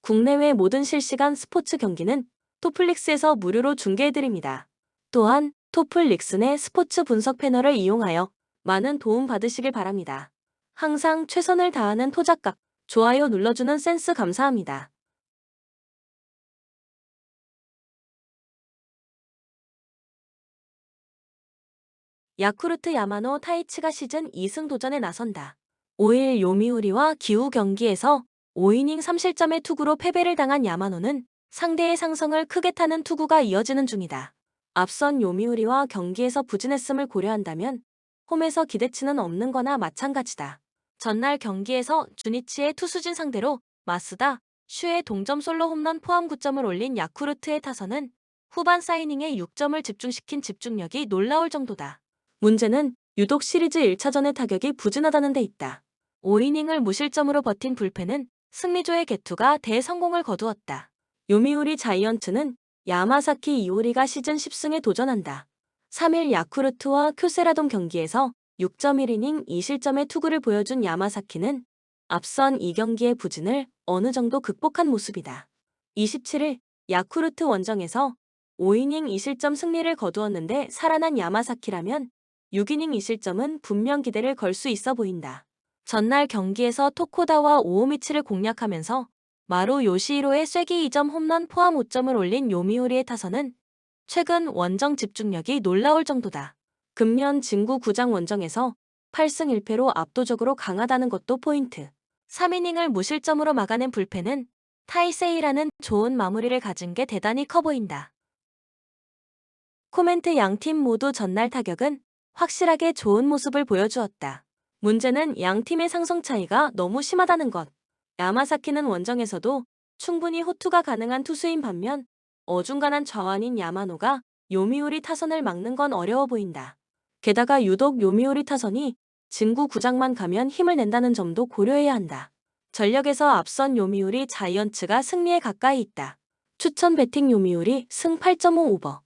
국내외 모든 실시간 스포츠 경기는 토플릭스에서 무료로 중계해드립니다. 또한 토플릭스 내 스포츠 분석 패널을 이용하여 많은 도움 받으시길 바랍니다. 항상 최선을 다하는 토작각, 좋아요 눌러주는 센스 감사합니다. 야쿠르트 야마노 타이치가 시즌 2승 도전에 나선다. 5일 요미우리와 기후 경기에서 5이닝 3실점의 투구로 패배를 당한 야마노는 상대의 상성을 크게 타는 투구가 이어지는 중이다. 앞선 요미우리와 경기에서 부진했음을 고려한다면 홈에서 기대치는 없는 거나 마찬가지다. 전날 경기에서 주니치의 투수진 상대로 마스다, 슈의 동점 솔로 홈런 포함 9점을 올린 야쿠르트의 타선은 후반 사이닝에 6점을 집중시킨 집중력이 놀라울 정도다. 문제는 유독 시리즈 1차전의 타격이 부진하다는 데 있다. 5이닝을 무실점으로 버틴 불펜은 승리조의 개투가 대성공을 거두었다. 요미우리 자이언츠는 야마사키 이오리가 시즌 10승에 도전한다. 3일 야쿠르트와 쿄세라돔 경기에서 6.1이닝 2실점의 투구를 보여준 야마사키는 앞선 2경기의 부진을 어느 정도 극복한 모습이다. 27일 야쿠르트 원정에서 5이닝 2실점 승리를 거두었는데 살아난 야마사키라면 6이닝 2실점은 분명 기대를 걸 수 있어 보인다. 전날 경기에서 토코다와 오오미치를 공략하면서 마루 요시히로의 쐐기 2점 홈런 포함 5점을 올린 요미우리의 타선은 최근 원정 집중력이 놀라울 정도다. 금년 진구 구장 원정에서 8승 1패로 압도적으로 강하다는 것도 포인트. 3이닝을 무실점으로 막아낸 불펜은 타이세이라는 좋은 마무리를 가진 게 대단히 커 보인다. 코멘트 양팀 모두 전날 타격은 확실하게 좋은 모습을 보여주었다. 문제는 양팀의 상성 차이가 너무 심하다는 것. 야마사키는 원정에서도 충분히 호투가 가능한 투수인 반면 어중간한 좌완인 야마노가 요미우리 타선을 막는 건 어려워 보인다. 게다가 유독 요미우리 타선이 진구 구장만 가면 힘을 낸다는 점도 고려해야 한다. 전력에서 앞선 요미우리 자이언츠가 승리에 가까이 있다. 추천 배팅 요미우리 승 8.5 오버.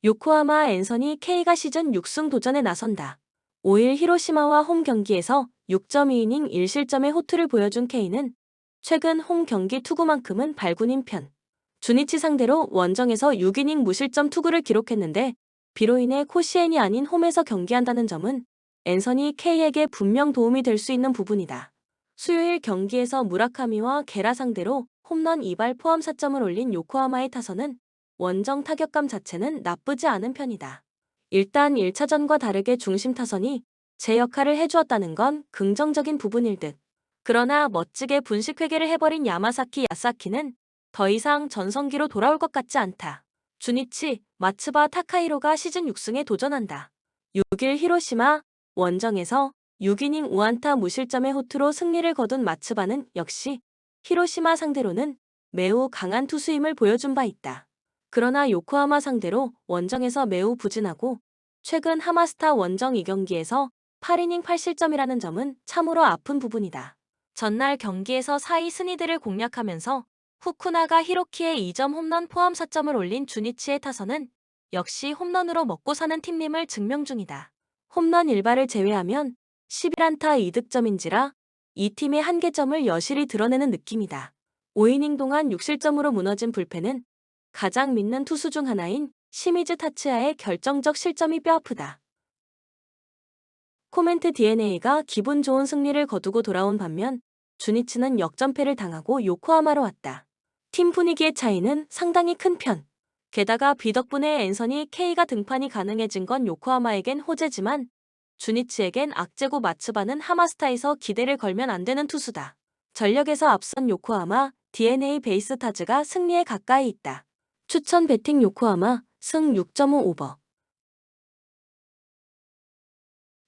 요코하마 앤서니 K가 시즌 6승 도전에 나선다. 5일 히로시마와 홈 경기에서 6.2이닝 1실점의 호투를 보여준 K는 최근 홈 경기 투구만큼은 발군인 편. 주니치 상대로 원정에서 6이닝 무실점 투구를 기록했는데 비로 인해 코시엔이 아닌 홈에서 경기한다는 점은 앤서니 K에게 분명 도움이 될 수 있는 부분이다. 수요일 경기에서 무라카미와 게라 상대로 홈런 2발 포함 4점을 올린 요코하마의 타선은 원정 타격감 자체는 나쁘지 않은 편이다. 일단 1차전과 다르게 중심 타선이 제 역할을 해주었다는 건 긍정적인 부분일 듯. 그러나 멋지게 분식 회계를 해버린 야마사키 야사키는 더 이상 전성기로 돌아올 것 같지 않다. 주니치, 마츠바 타카히로가 시즌 6승에 도전한다. 6일 히로시마 원정에서 6이닝 5안타 무실점의 호투로 승리를 거둔 마츠바는 역시 히로시마 상대로는 매우 강한 투수임을 보여준 바 있다. 그러나 요코하마 상대로 원정에서 매우 부진하고 최근 하마스타 원정 2경기에서 8이닝 8실점이라는 점은 참으로 아픈 부분이다. 전날 경기에서 4위 스니드를 공략하면서 후쿠나가 히로키의 2점 홈런 포함 4점을 올린 주니치의 타선은 역시 홈런으로 먹고 사는 팀임을 증명 중이다. 홈런 1발을 제외하면 11안타 2득점인지라 이 팀의 한계점을 여실히 드러내는 느낌이다. 5이닝 동안 6실점으로 무너진 불펜은 가장 믿는 투수 중 하나인 시미즈 타츠야의 결정적 실점이 뼈아프다. 코멘트 DNA가 기분 좋은 승리를 거두고 돌아온 반면 주니치는 역전패를 당하고 요코하마로 왔다. 팀 분위기의 차이는 상당히 큰 편. 게다가 비 덕분에 앤서니 K가 등판이 가능해진 건 요코하마에겐 호재지만 주니치에겐 악재고 마츠바는 하마스타에서 기대를 걸면 안 되는 투수다. 전력에서 앞선 요코하마 DNA 베이스타즈가 승리에 가까이 있다. 추천 배팅 요코하마 승 6.5 오버.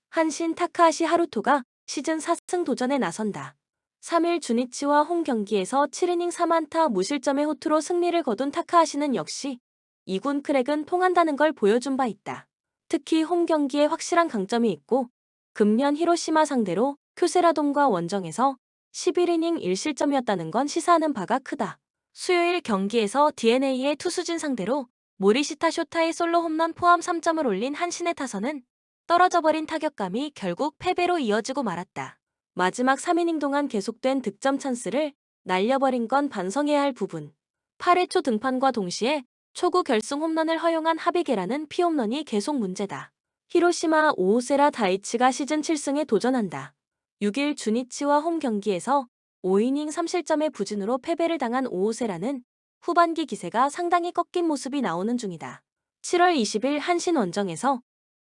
한신 타카하시 하루토가 시즌 4승 도전에 나선다. 3일 주니치와 홈 경기에서 7이닝 3안타 무실점의 호투로 승리를 거둔 타카하시는 역시 2군 크랙은 통한다는 걸 보여준 바 있다. 특히 홈 경기에 확실한 강점이 있고 금년 히로시마 상대로 쿄세라돔과 원정에서 11이닝 1실점이었다는 건 시사하는 바가 크다. 수요일 경기에서 DNA의 투수진 상대로 모리시타 쇼타의 솔로 홈런 포함 3점을 올린 한신의 타선은 떨어져 버린 타격감이 결국 패배로 이어지고 말았다. 마지막 3이닝 동안 계속된 득점 찬스를 날려버린 건 반성해야 할 부분. 8회 초 등판과 동시에 초구 결승 홈런을 허용한 하비게라는 피홈런이 계속 문제다. 히로시마 오오세라 다이치가 시즌 7승에 도전한다. 6일 주니치와 홈 경기에서 5이닝 3실점의 부진으로 패배를 당한 오오세라는 후반기 기세가 상당히 꺾인 모습이 나오는 중이다. 7월 20일 한신 원정에서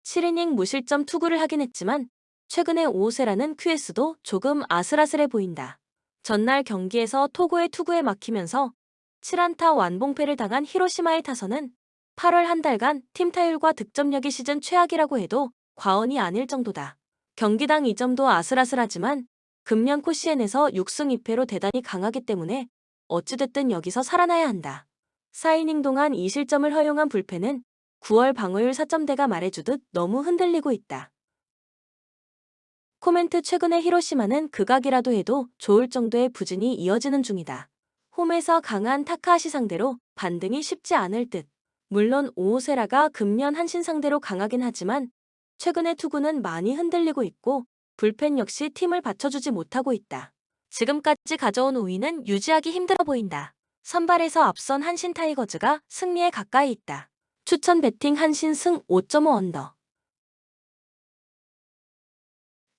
7이닝 무실점 투구를 하긴 했지만 최근에 오오세라는 QS도 조금 아슬아슬해 보인다. 전날 경기에서 토고의 투구에 막히면서 7안타 완봉패를 당한 히로시마의 타선은 8월 한 달간 팀 타율과 득점력이 시즌 최악이라고 해도 과언이 아닐 정도다. 경기당 2점도 아슬아슬하지만 금년 코시엔에서 6승 2패로 대단히 강하기 때문에 어찌됐든 여기서 살아나야 한다. 4이닝 동안 2실점을 허용한 불펜은 9월 방어율 4점대가 말해주듯 너무 흔들리고 있다. 코멘트 최근에 히로시마는 극악이라도 해도 좋을 정도의 부진이 이어지는 중이다. 홈에서 강한 타카하시 상대로 반등이 쉽지 않을 듯. 물론 오오세라가 금년 한신 상대로 강하긴 하지만 최근의 투구는 많이 흔들리고 있고 불펜 역시 팀을 받쳐주지 못하고 있다. 지금까지 가져온 우위는 유지하기 힘들어 보인다. 선발에서 앞선 한신 타이거즈가 승리에 가까이 있다. 추천 배팅 한신 승 5.5 언더.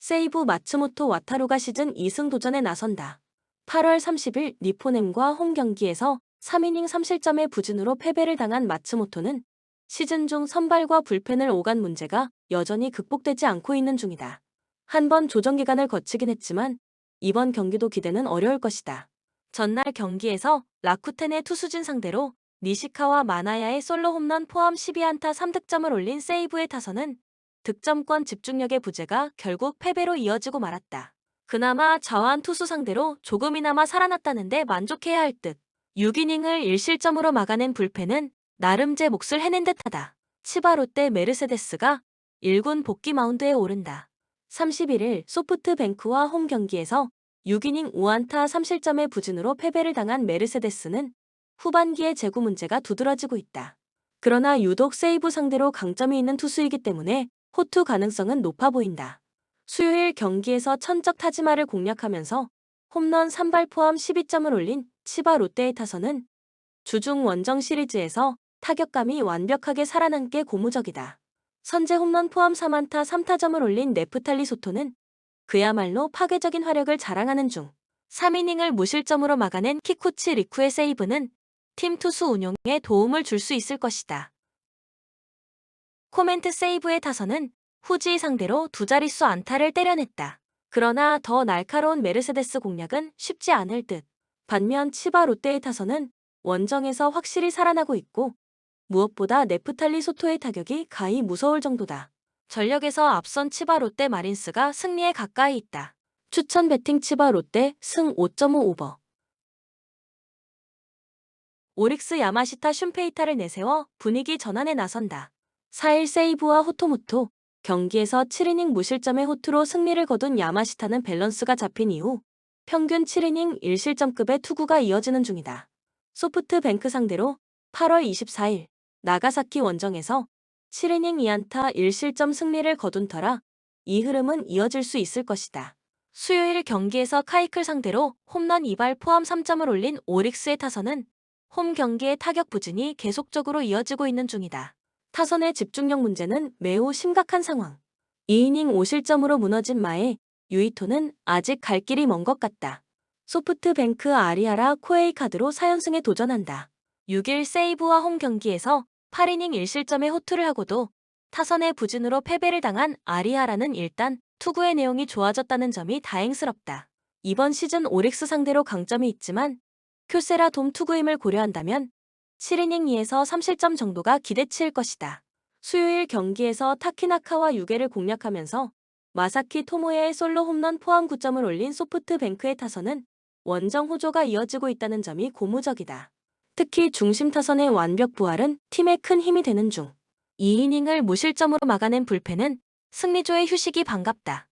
세이브 마츠모토 와타루가 시즌 2승 도전에 나선다. 8월 30일 니포넴과 홈 경기에서 3이닝 3실점의 부진으로 패배를 당한 마츠모토는 시즌 중 선발과 불펜을 오간 문제가 여전히 극복되지 않고 있는 중이다. 한 번 조정 기간을 거치긴 했지만 이번 경기도 기대는 어려울 것이다. 전날 경기에서 라쿠텐의 투수진 상대로 니시카와 마나야의 솔로 홈런 포함 12안타 3득점을 올린 세이브의 타선은 득점권 집중력의 부재가 결국 패배로 이어지고 말았다. 그나마 자완 투수 상대로 조금이나마 살아났다는데 만족해야 할 듯. 6이닝을 1실점으로 막아낸 불펜은 나름 제 몫을 해낸 듯하다. 치바 롯데 메르세데스가 1군 복귀 마운드에 오른다. 31일 소프트뱅크와 홈 경기에서 6이닝 5안타 3실점의 부진으로 패배를 당한 메르세데스는 후반기에 제구 문제가 두드러지고 있다. 그러나 유독 세이브 상대로 강점이 있는 투수이기 때문에 호투 가능성은 높아 보인다. 수요일 경기에서 천적 타지마를 공략하면서 홈런 3발 포함 12점을 올린 치바 롯데의 타선은 주중 원정 시리즈에서 타격감이 완벽하게 살아남게 고무적이다. 선제 홈런 포함 3안타 3타점을 올린 네프탈리 소토는 그야말로 파괴적인 화력을 자랑하는 중 3이닝을 무실점으로 막아낸 키쿠치 리쿠의 세이브는 팀 투수 운용에 도움을 줄 수 있을 것이다. 코멘트 세이브의 타선은 후지 상대로 두 자릿수 안타를 때려냈다. 그러나 더 날카로운 메르세데스 공략은 쉽지 않을 듯. 반면 치바 롯데의 타선은 원정에서 확실히 살아나고 있고 무엇보다 네프탈리 소토의 타격이 가히 무서울 정도다. 전력에서 앞선 치바 롯데 마린스가 승리에 가까이 있다. 추천 배팅 치바 롯데 승 5.5 오버. 오릭스 야마시타 슌페이타를 내세워 분위기 전환에 나선다. 4일 세이브와 호토무토 경기에서 7이닝 무실점의 호투로 승리를 거둔 야마시타는 밸런스가 잡힌 이후 평균 7이닝 1실점급의 투구가 이어지는 중이다. 소프트뱅크 상대로 8월 24일 나가사키 원정에서 7이닝 2안타 1실점 승리를 거둔 터라 이 흐름은 이어질 수 있을 것이다. 수요일 경기에서 카이클 상대로 홈런 2발 포함 3점을 올린 오릭스의 타선은 홈 경기의 타격 부진이 계속적으로 이어지고 있는 중이다. 타선의 집중력 문제는 매우 심각한 상황. 2이닝 5실점으로 무너진 마에 유이토는 아직 갈 길이 먼 것 같다. 소프트뱅크 아리아라 코에이 카드로 4연승에 도전한다. 6일 세이브와 홈 경기에서 8이닝 1실점의 호투를 하고도 타선의 부진으로 패배를 당한 아리아라는 일단 투구의 내용이 좋아졌다는 점이 다행스럽다. 이번 시즌 오릭스 상대로 강점이 있지만 쿄세라 돔 투구임을 고려한다면 7이닝 2에서 3실점 정도가 기대치일 것이다. 수요일 경기에서 타키나카와 6회를 공략하면서 마사키 토모에의 솔로 홈런 포함 9점을 올린 소프트뱅크의 타선은 원정 호조가 이어지고 있다는 점이 고무적이다. 특히 중심 타선의 완벽 부활은 팀에 큰 힘이 되는 중. 2이닝을 무실점으로 막아낸 불펜은 승리조의 휴식이 반갑다.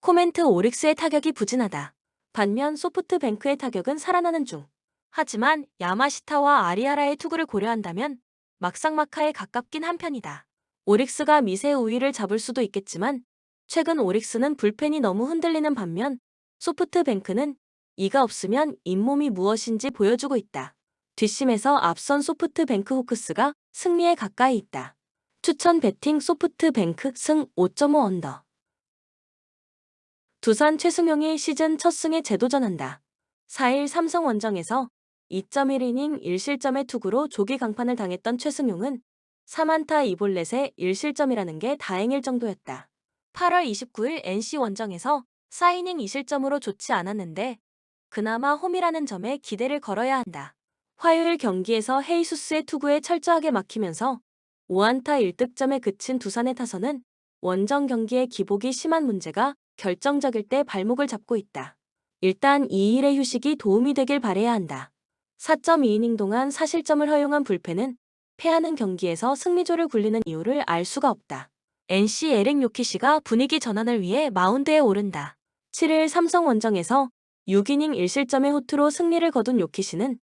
코멘트 오릭스의 타격이 부진하다. 반면 소프트뱅크의 타격은 살아나는 중. 하지만 야마시타와 아리아라의 투구를 고려한다면 막상막하에 가깝긴 한편이다. 오릭스가 미세 우위를 잡을 수도 있겠지만 최근 오릭스는 불펜이 너무 흔들리는 반면 소프트뱅크는 이가 없으면 잇몸이 무엇인지 보여주고 있다. 뒷심에서 앞선 소프트뱅크 호크스가 승리에 가까이 있다. 추천 배팅 소프트뱅크 승 5.5 언더. 두산 최승용이 시즌 첫 승에 재도전한다. 4일 삼성 원정에서 2.1이닝 1실점의 투구로 조기 강판을 당했던 최승용은 3안타 2볼넷에 1실점이라는 게 다행일 정도였다. 8월 29일 NC 원정에서 4이닝 2실점으로 좋지 않았는데 그나마 홈이라는 점에 기대를 걸어야 한다. 화요일 경기에서 헤이수스의 투구에 철저하게 막히면서 5안타 1득점에 그친 두산의 타선은 원정 경기의 기복이 심한 문제가 결정적일 때 발목을 잡고 있다. 일단 2일의 휴식이 도움이 되길 바라야 한다. 4.2이닝 동안 4실점을 허용한 불펜은 패하는 경기에서 승리조를 굴리는 이유를 알 수가 없다. NC 에릭 요키시가 분위기 전환을 위해 마운드에 오른다. 7일 삼성 원정에서 6이닝 1실점의 호투로 승리를 거둔 요키시는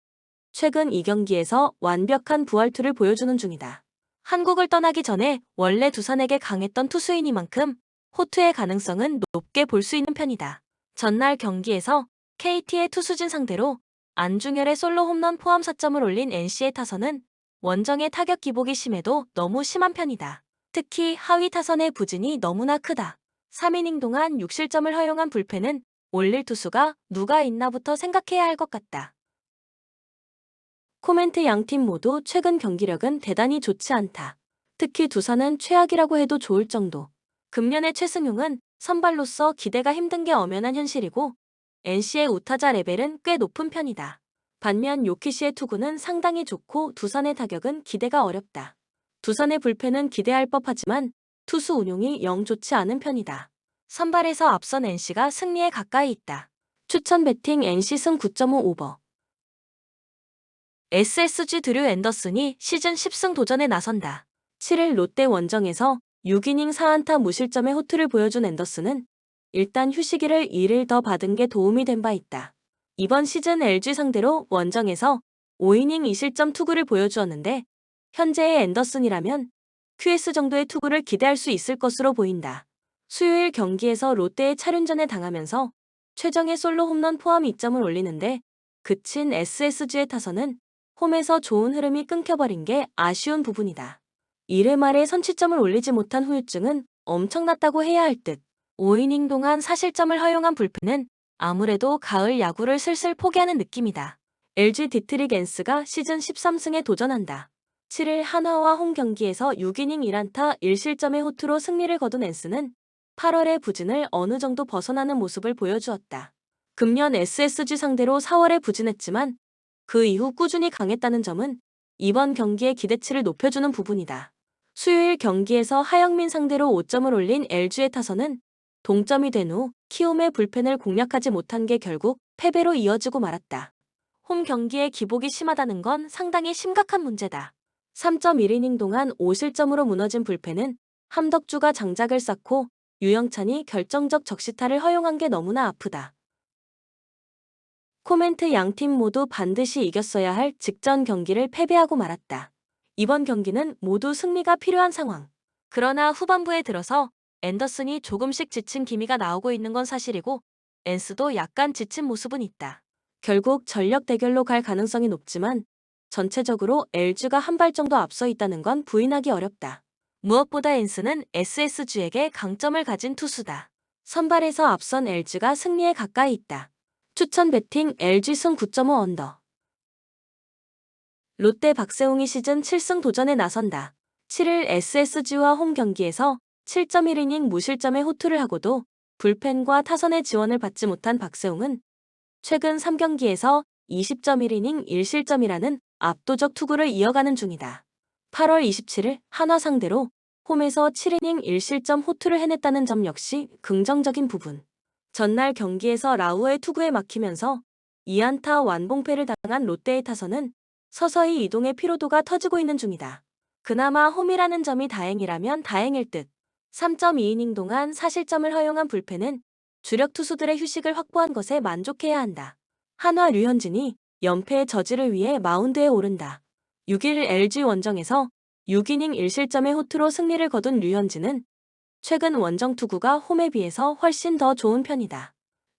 최근 2경기에서 완벽한 부활투를 보여주는 중이다. 한국을 떠나기 전에 원래 두산에게 강했던 투수이니만큼 호투의 가능성은 높게 볼 수 있는 편이다. 전날 경기에서 KT의 투수진 상대로 안중열의 솔로 홈런 포함 4점을 올린 NC의 타선은 원정의 타격 기복이 심해도 너무 심한 편이다. 특히 하위 타선의 부진이 너무나 크다. 3이닝 동안 6실점을 허용한 불펜은 올릴 투수가 누가 있나부터 생각해야 할 것 같다. 코멘트 양팀 모두 최근 경기력은 대단히 좋지 않다. 특히 두산은 최악이라고 해도 좋을 정도. 금년의 최승용은 선발로서 기대가 힘든 게 엄연한 현실이고 NC의 우타자 레벨은 꽤 높은 편이다. 반면 요키시의 투구는 상당히 좋고 두산의 타격은 기대가 어렵다. 두산의 불펜은 기대할 법하지만 투수 운용이 영 좋지 않은 편이다. 선발에서 앞선 NC가 승리에 가까이 있다. 추천 배팅 NC 승 9.5 오버. SSG 드류 앤더슨이 시즌 10승 도전에 나선다. 7일 롯데 원정에서 6이닝 4안타 무실점의 호투를 보여준 앤더슨은 일단 휴식일을 2일 더 받은 게 도움이 된 바 있다. 이번 시즌 LG 상대로 원정에서 5이닝 2실점 투구를 보여주었는데 현재의 앤더슨이라면 QS 정도의 투구를 기대할 수 있을 것으로 보인다. 수요일 경기에서 롯데의 차륜전에 당하면서 최정의 솔로 홈런 포함 2점을 올리는데 그친 SSG의 타선은 홈에서 좋은 흐름이 끊겨버린 게 아쉬운 부분이다. 1회 말에 선취점을 올리지 못한 후유증은 엄청났다고 해야 할 듯. 5이닝 동안 4실점을 허용한 불펜은 아무래도 가을 야구를 슬슬 포기하는 느낌이다. LG 디트릭 앤스가 시즌 13승에 도전한다. 7일 한화와 홈 경기에서 6이닝 1안타 1실점의 호투로 승리를 거둔 앤스는 8월의 부진을 어느 정도 벗어나는 모습을 보여주었다. 금년 SSG 상대로 4월에 부진했지만 그 이후 꾸준히 강했다는 점은 이번 경기의 기대치를 높여주는 부분이다. 수요일 경기에서 하영민 상대로 5점을 올린 LG의 타선은 동점이 된 후 키움의 불펜을 공략하지 못한 게 결국 패배로 이어지고 말았다. 홈 경기의 기복이 심하다는 건 상당히 심각한 문제다. 3.1이닝 동안 5실점으로 무너진 불펜은 함덕주가 장작을 쌓고 유영찬이 결정적 적시타를 허용한 게 너무나 아프다. 코멘트 양팀 모두 반드시 이겼어야 할 직전 경기를 패배하고 말았다. 이번 경기는 모두 승리가 필요한 상황. 그러나 후반부에 들어서 앤더슨이 조금씩 지친 기미가 나오고 있는 건 사실이고 앤스도 약간 지친 모습은 있다. 결국 전력 대결로 갈 가능성이 높지만 전체적으로 LG가 한 발 정도 앞서 있다는 건 부인하기 어렵다. 무엇보다 앤스는 SSG에게 강점을 가진 투수다. 선발에서 앞선 LG가 승리에 가까이 있다. 추천 배팅 LG 승 9.5 언더. 롯데 박세웅이 시즌 7승 도전에 나선다. 7일 SSG와 홈 경기에서 7.1이닝 무실점의 호투를 하고도 불펜과 타선의 지원을 받지 못한 박세웅은 최근 3경기에서 20.1이닝 1실점이라는 압도적 투구를 이어가는 중이다. 8월 27일 한화 상대로 홈에서 7이닝 1실점 호투를 해냈다는 점 역시 긍정적인 부분. 전날 경기에서 라우어의 투구에 막히면서 2안타 완봉패를 당한 롯데의 타선은 서서히 이동의 피로도가 터지고 있는 중이다. 그나마 홈이라는 점이 다행이라면 다행일 듯. 3.2이닝 동안 4실점을 허용한 불펜은 주력 투수들의 휴식을 확보한 것에 만족해야 한다. 한화 류현진이 연패의 저지를 위해 마운드에 오른다. 6일 LG 원정에서 6이닝 1실점의 호투로 승리를 거둔 류현진은 최근 원정 투구가 홈에 비해서 훨씬 더 좋은 편이다.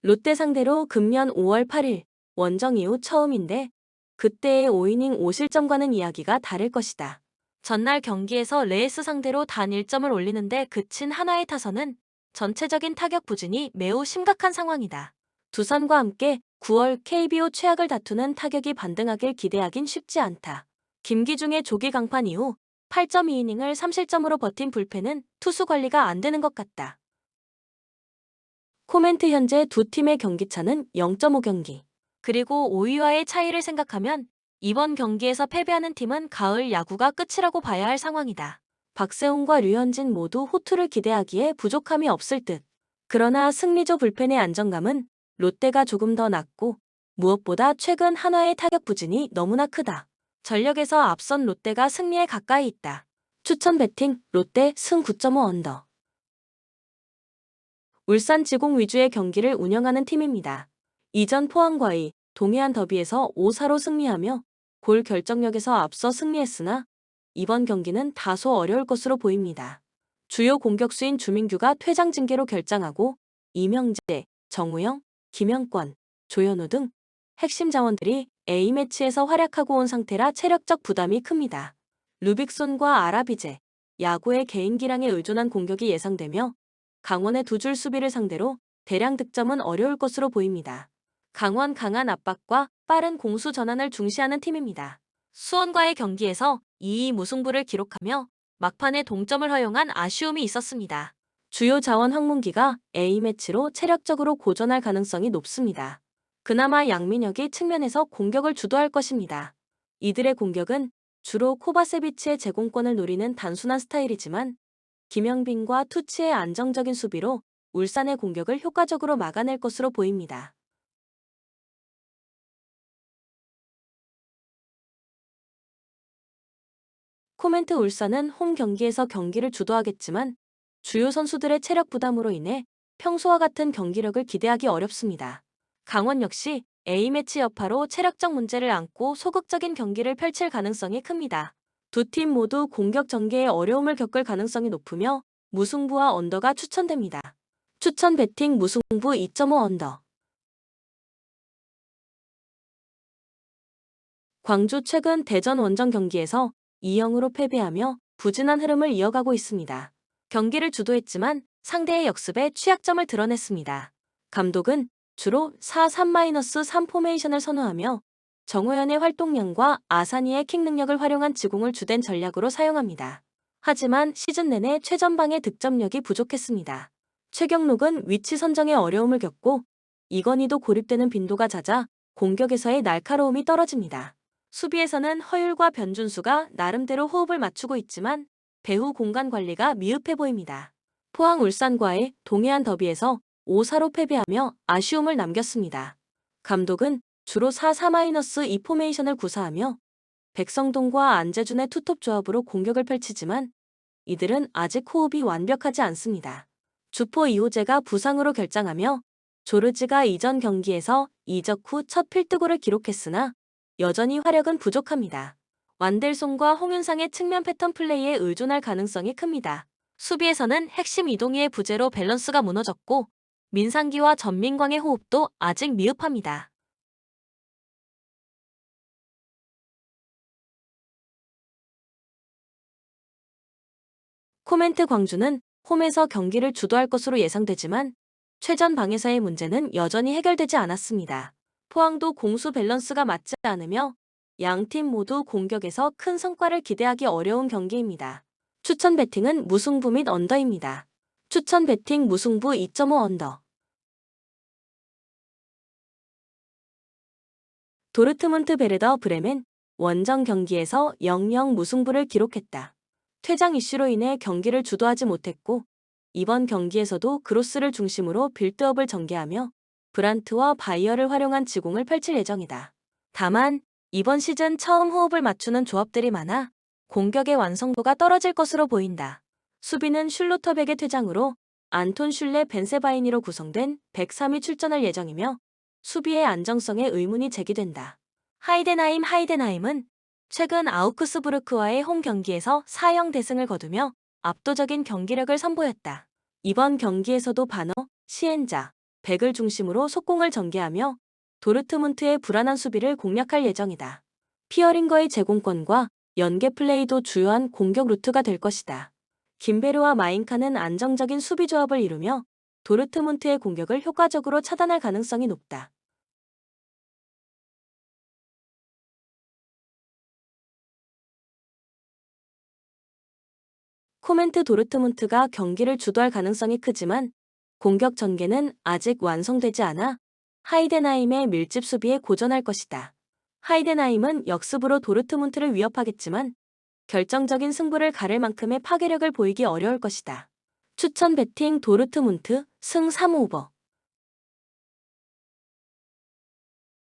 롯데 상대로 금년 5월 8일 원정 이후 처음인데 그때의 5이닝 5실점과는 이야기가 다를 것이다. 전날 경기에서 레이스 상대로 단 1점을 올리는데 그친 한화의 타선은 전체적인 타격 부진이 매우 심각한 상황이다. 두산과 함께 9월 KBO 최악을 다투는 타격이 반등하길 기대하긴 쉽지 않다. 김기중의 조기 강판 이후 8.2이닝을 3실점으로 버틴 불펜은 투수 관리가 안 되는 것 같다. 코멘트 현재 두 팀의 경기차는 0.5경기. 그리고 5위와의 차이를 생각하면 이번 경기에서 패배하는 팀은 가을 야구가 끝이라고 봐야 할 상황이다. 박세웅과 류현진 모두 호투를 기대하기에 부족함이 없을 듯. 그러나 승리조 불펜의 안정감은 롯데가 조금 더 낮고 무엇보다 최근 한화의 타격 부진이 너무나 크다. 전력에서 앞선 롯데가 승리에 가까이 있다. 추천 배팅 롯데 승 9.5 언더. 울산 지공 위주의 경기를 운영하는 팀입니다. 이전 포항과의 동해안 더비에서 5-4로 승리하며 골 결정력에서 앞서 승리했으나 이번 경기는 다소 어려울 것으로 보입니다. 주요 공격수인 주민규가 퇴장 징계로 결장하고 이명재, 정우영, 김영권, 조현우 등 핵심 자원들이 A매치에서 활약하고 온 상태라 체력적 부담이 큽니다. 루빅손과 아라비제, 야구의 개인 기량에 의존한 공격이 예상되며 강원의 두 줄 수비를 상대로 대량 득점은 어려울 것으로 보입니다. 강원 강한 압박과 빠른 공수 전환을 중시하는 팀입니다. 수원과의 경기에서 2위 무승부를 기록하며 막판에 동점을 허용한 아쉬움이 있었습니다. 주요 자원 황문기가 A매치로 체력적으로 고전할 가능성이 높습니다. 그나마 양민혁이 측면에서 공격을 주도할 것입니다. 이들의 공격은 주로 코바세비치의 제공권을 노리는 단순한 스타일이지만 김영빈과 투치의 안정적인 수비로 울산의 공격을 효과적으로 막아낼 것으로 보입니다. 코멘트 울산은 홈 경기에서 경기를 주도하겠지만 주요 선수들의 체력 부담으로 인해 평소와 같은 경기력을 기대하기 어렵습니다. 강원 역시 A매치 여파로 체력적 문제를 안고 소극적인 경기를 펼칠 가능성이 큽니다. 두 팀 모두 공격 전개에 어려움을 겪을 가능성이 높으며 무승부와 언더가 추천됩니다. 추천 배팅 무승부 2.5 언더. 광주 최근 대전 원정 경기에서 2-0으로 패배하며 부진한 흐름을 이어가고 있습니다. 경기를 주도했지만 상대의 역습에 취약점을 드러냈습니다. 감독은 주로 4-3-3 포메이션을 선호하며 정호연의 활동량과 아사니의 킥 능력을 활용한 지공을 주된 전략으로 사용합니다. 하지만 시즌 내내 최전방의 득점력이 부족했습니다. 최경록은 위치 선정에 어려움을 겪고 이건희도 고립되는 빈도가 잦아 공격에서의 날카로움이 떨어집니다. 수비에서는 허율과 변준수가 나름대로 호흡을 맞추고 있지만 배후 공간 관리가 미흡해 보입니다. 포항 울산과의 동해안 더비에서 5-4로 패배하며 아쉬움을 남겼습니다. 감독은 주로 4-4-2 포메이션을 구사하며 백성동과 안재준의 투톱 조합으로 공격을 펼치지만 이들은 아직 호흡이 완벽하지 않습니다. 주포 이호재가 부상으로 결장하며 조르지가 이전 경기에서 이적 후 첫 필드골을 기록했으나 여전히 화력은 부족합니다. 완델송과 홍윤상의 측면 패턴 플레이에 의존할 가능성이 큽니다. 수비에서는 핵심 이동희의 부재로 밸런스가 무너졌고 민상기와 전민광의 호흡도 아직 미흡합니다. 코멘트 광주는 홈에서 경기를 주도할 것으로 예상되지만 최전 방에서의 문제는 여전히 해결되지 않았습니다. 포항도 공수 밸런스가 맞지 않으며 양팀 모두 공격에서 큰 성과를 기대하기 어려운 경기입니다. 추천 배팅은 무승부 및 언더입니다. 추천 배팅 무승부 2.5 언더. 도르트문트 베르더 브레멘 원정 경기에서 0-0 무승부를 기록했다. 퇴장 이슈로 인해 경기를 주도하지 못했고 이번 경기에서도 크로스를 중심으로 빌드업을 전개하며 브란트와 바이어를 활용한 지공을 펼칠 예정이다. 다만 이번 시즌 처음 호흡을 맞추는 조합들이 많아 공격의 완성도가 떨어질 것으로 보인다. 수비는 슐로터백의 퇴장으로 안톤 슐레 벤세바이니로 구성된 103이 출전할 예정이며 수비의 안정성에 의문이 제기된다. 하이덴하임은 최근 아우크스부르크와의 홈 경기에서 4-0 대승을 거두며 압도적인 경기력을 선보였다. 이번 경기에서도 바너, 시엔자, 백을 중심으로 속공을 전개하며 도르트문트의 불안한 수비를 공략할 예정이다. 피어링거의 제공권과 연계 플레이도 주요한 공격 루트가 될 것이다. 김베르와 마인카는 안정적인 수비 조합을 이루며 도르트문트의 공격을 효과적으로 차단할 가능성이 높다. 코멘트 도르트문트가 경기를 주도할 가능성이 크지만 공격 전개는 아직 완성되지 않아 하이덴하임의 밀집 수비에 고전할 것이다. 하이덴하임은 역습으로 도르트문트를 위협하겠지만 결정적인 승부를 가를 만큼의 파괴력을 보이기 어려울 것이다. 추천 배팅 도르트문트 승 3오버.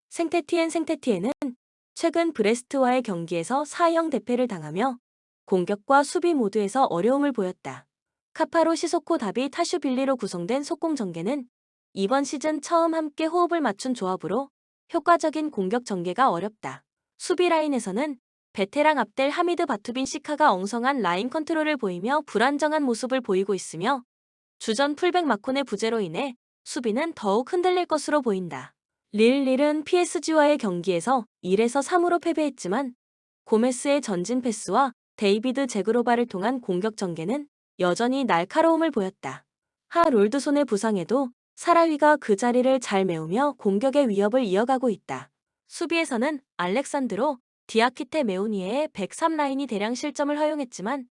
생테티엔은 최근 브레스트와의 경기에서 4형 대패를 당하며 공격과 수비 모두에서 어려움을 보였다. 카파로 시소코 다비 타슈빌리로 구성된 속공 전개는 이번 시즌 처음 함께 호흡을 맞춘 조합으로 효과적인 공격 전개가 어렵다. 수비 라인에서는 베테랑 압델 하미드 바투빈 시카가 엉성한 라인 컨트롤을 보이며 불안정한 모습을 보이고 있으며 주전 풀백 마콘의 부재로 인해 수비는 더욱 흔들릴 것으로 보인다. 릴은 PSG와의 경기에서 1에서 3으로 패배했지만 고메스의 전진 패스와 데이비드 제그로바를 통한 공격 전개는 여전히 날카로움을 보였다. 롤드손의 부상에도 사라위가 그 자리를 잘 메우며 공격의 위협을 이어가고 있다. 수비에서는 알렉산드로 디아키테 메우니에의 103 라인이 대량 실점을 허용했지만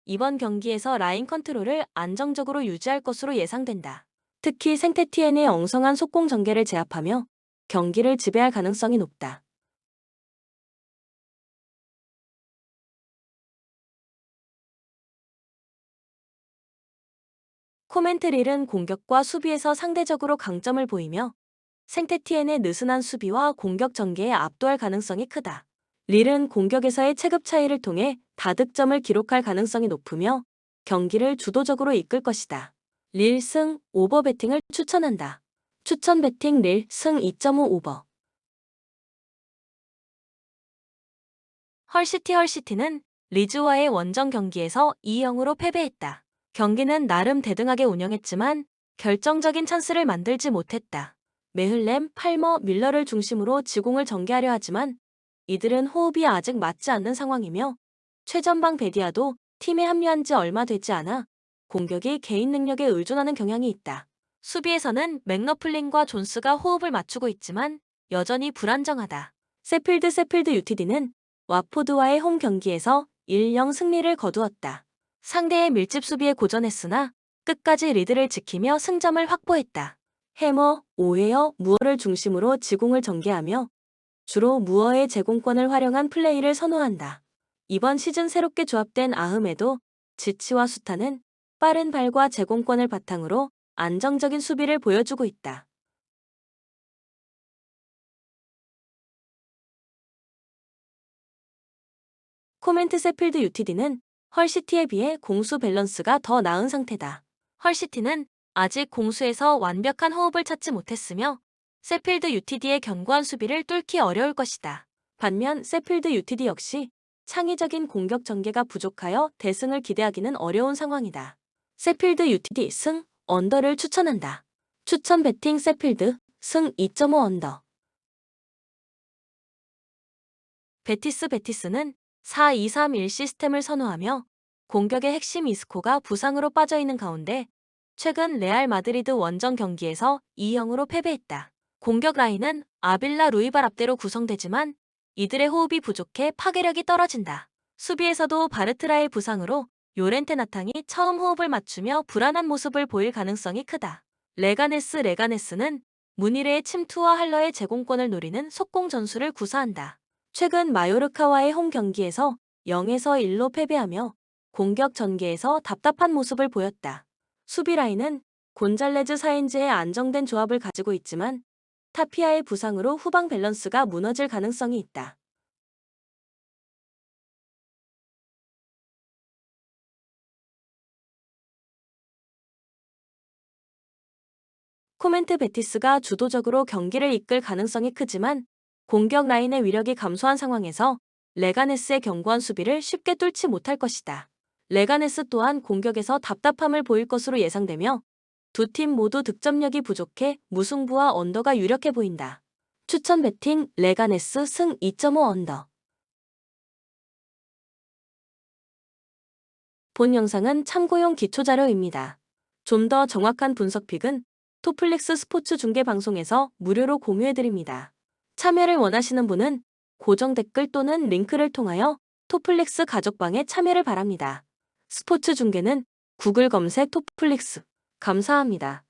이번 경기에서 라인 컨트롤을 안정적으로 유지할 것으로 예상된다. 특히 생테티엔의 엉성한 속공 전개를 제압하며 경기를 지배할 가능성이 높다. 코멘트릴은 공격과 수비에서 상대적으로 강점을 보이며 생테티엔의 느슨한 수비와 공격 전개에 압도할 가능성이 크다. 릴은 공격에서의 체급 차이를 통해 다득점을 기록할 가능성이 높으며 경기를 주도적으로 이끌 것이다. 릴 승 오버 배팅을 추천한다. 추천 배팅 릴 승 2.5 오버. 헐시티는 리즈와의 원정 경기에서 2-0으로 패배했다. 경기는 나름 대등하게 운영했지만 결정적인 찬스를 만들지 못했다. 메흘렘, 팔머, 밀러를 중심으로 지공을 전개하려 하지만 이들은 호흡이 아직 맞지 않는 상황이며 최전방 베디아도 팀에 합류한 지 얼마 되지 않아 공격이 개인 능력에 의존하는 경향이 있다. 수비에서는 맥너플린과 존스가 호흡을 맞추고 있지만 여전히 불안정하다. 세필드 UTD는 와포드와의 홈 경기에서 1-0 승리를 거두었다. 상대의 밀집 수비에 고전했으나 끝까지 리드를 지키며 승점을 확보했다. 해머, 오웨어, 무어를 중심으로 지공을 전개하며 주로 무어의 제공권을 활용한 플레이를 선호한다. 이번 시즌 새롭게 조합된 아흐메도, 지치와 수타는 빠른 발과 제공권을 바탕으로 안정적인 수비를 보여주고 있다. 코멘트 세필드 UTD는 헐시티에 비해 공수 밸런스가 더 나은 상태다. 헐시티는 아직 공수에서 완벽한 호흡을 찾지 못했으며 세필드 UTD의 견고한 수비를 뚫기 어려울 것이다. 반면 세필드 UTD 역시 창의적인 공격 전개가 부족하여 대승을 기대하기는 어려운 상황이다. 세필드 UTD 승 언더를 추천한다. 추천 배팅 세필드 승 2.5 언더. 베티스는 4-2-3-1 시스템을 선호하며 공격의 핵심 이스코가 부상으로 빠져있는 가운데 최근 레알 마드리드 원정 경기에서 2-0으로 패배했다. 공격 라인은 아빌라 루이발 앞대로 구성되지만 이들의 호흡이 부족해 파괴력이 떨어진다. 수비에서도 바르트라의 부상으로 요렌테 나탕이 처음 호흡을 맞추며 불안한 모습을 보일 가능성이 크다. 레가네스는 무니르의 침투와 할러의 제공권을 노리는 속공 전술을 구사한다. 최근 마요르카와의 홈 경기에서 0에서 1로 패배하며 공격 전개에서 답답한 모습을 보였다. 수비 라인은 곤잘레즈 사인즈의 안정된 조합을 가지고 있지만 타피아의 부상으로 후방 밸런스가 무너질 가능성이 있다. 코멘트 베티스가 주도적으로 경기를 이끌 가능성이 크지만 공격 라인의 위력이 감소한 상황에서 레가네스의 견고한 수비를 쉽게 뚫지 못할 것이다. 레가네스 또한 공격에서 답답함을 보일 것으로 예상되며 두 팀 모두 득점력이 부족해 무승부와 언더가 유력해 보인다. 추천 베팅 레가네스 승 2.5 언더. 본 영상은 참고용 기초자료입니다. 좀 더 정확한 분석픽은 토플릭스 스포츠 중계 방송에서 무료로 공유해드립니다. 참여를 원하시는 분은 고정 댓글 또는 링크를 통하여 토플릭스 가족방에 참여를 바랍니다. 스포츠 중계는 구글 검색 토플릭스. 감사합니다.